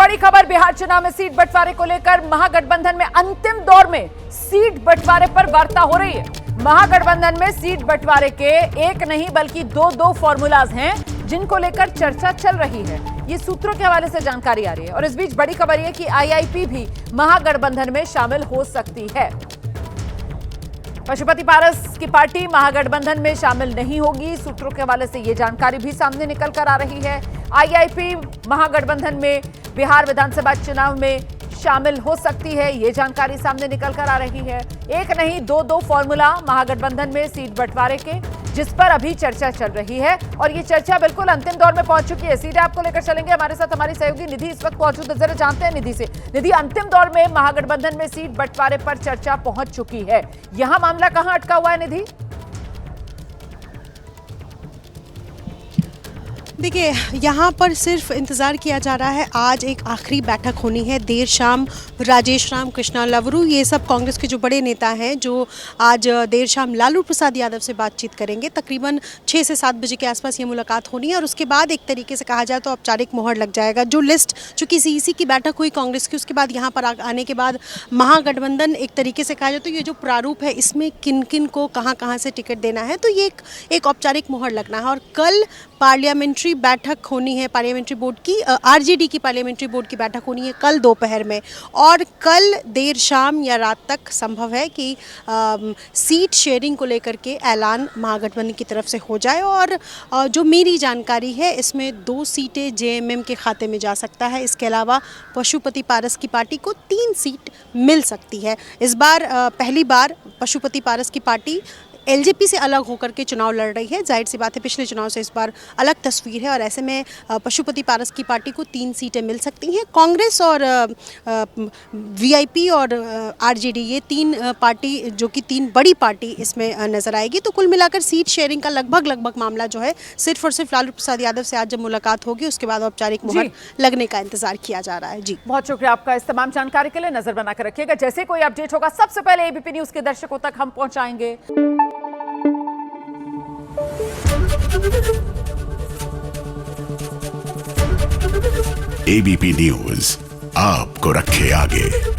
बड़ी खबर, बिहार चुनाव में सीट बंटवारे को लेकर महागठबंधन में अंतिम दौर में सीट बंटवारे पर वार्ता हो रही है। महागठबंधन में सीट बंटवारे के एक नहीं बल्कि दो फॉर्मूलाज हैं जिनको लेकर चर्चा चल रही है। ये सूत्रों के हवाले से जानकारी आ रही है। और इस बीच बड़ी खबर यह कि आईआईपी भी महागठबंधन में शामिल हो सकती है। पशुपति पारस की पार्टी महागठबंधन में शामिल नहीं होगी। सूत्रों के हवाले से यह जानकारी भी सामने निकल कर आ रही है। आईआईपी महागठबंधन में बिहार विधानसभा चुनाव में शामिल हो सकती है, ये जानकारी सामने निकल कर आ रही है। एक नहीं दो फॉर्मूला महागठबंधन में सीट बंटवारे के, जिस पर अभी चर्चा चल रही है और ये चर्चा बिल्कुल अंतिम दौर में पहुंच चुकी है। सीधे आपको लेकर चलेंगे, हमारे साथ हमारी सहयोगी निधि इस वक्त मौजूद है। जरा जानते हैं निधि से। निधि, अंतिम दौर में महागठबंधन में सीट बंटवारे पर चर्चा पहुंच चुकी है, यहां मामला कहां अटका हुआ है निधि? देखिए, यहाँ पर सिर्फ इंतज़ार किया जा रहा है। आज एक आखिरी बैठक होनी है देर शाम। राजेश राम, कृष्णा लवरू, ये सब कांग्रेस के जो बड़े नेता हैं जो आज देर शाम लालू प्रसाद यादव से बातचीत करेंगे। तकरीबन 6 से 7 बजे के आसपास ये मुलाकात होनी है और उसके बाद एक तरीके से कहा जाए तो औपचारिक मोहर लग जाएगा। जो लिस्ट, चूँकि सीईसी की बैठक हुई कांग्रेस की, उसके बाद यहाँ पर आने के बाद महागठबंधन एक तरीके से कहा जाए तो ये जो प्रारूप है इसमें किन किन को कहाँ से टिकट देना है, तो ये एक औपचारिक मोहर लगना है। और कल पार्लियामेंट्री बैठक होनी है, पार्लियामेंट्री बोर्ड की, आरजेडी की पार्लियामेंट्री बोर्ड की बैठक होनी है कल दोपहर में। और कल देर शाम या रात तक संभव है कि सीट शेयरिंग को लेकर के ऐलान महागठबंधन की तरफ से हो जाए। और जो मेरी जानकारी है इसमें 2 सीटें जेएमएम के खाते में जा सकता है। इसके अलावा पशुपति पारस की पार्टी को 3 सीट मिल सकती है। इस बार पहली बार पशुपति पारस की पार्टी एलजेपी से अलग होकर के चुनाव लड़ रही है। जाहिर सी बात है पिछले चुनाव से इस बार अलग तस्वीर है और ऐसे में पशुपति पारस की पार्टी को 3 सीटें मिल सकती हैं। कांग्रेस और वीआईपी और आरजेडी, ये 3 पार्टी जो कि 3 बड़ी पार्टी इसमें नजर आएगी। तो कुल मिलाकर सीट शेयरिंग का लगभग मामला जो है सिर्फ और सिर्फ लालू प्रसाद यादव से आज जब मुलाकात होगी उसके बाद औपचारिक मोहर लगने का इंतजार किया जा रहा है। जी, बहुत शुक्रिया आपका इस तमाम जानकारी के लिए। नजर बनाकर रखिएगा, जैसे कोई अपडेट होगा सबसे पहले एबीपी न्यूज के दर्शकों तक हम पहुंचाएंगे। एबीपी न्यूज आपको रखे आगे।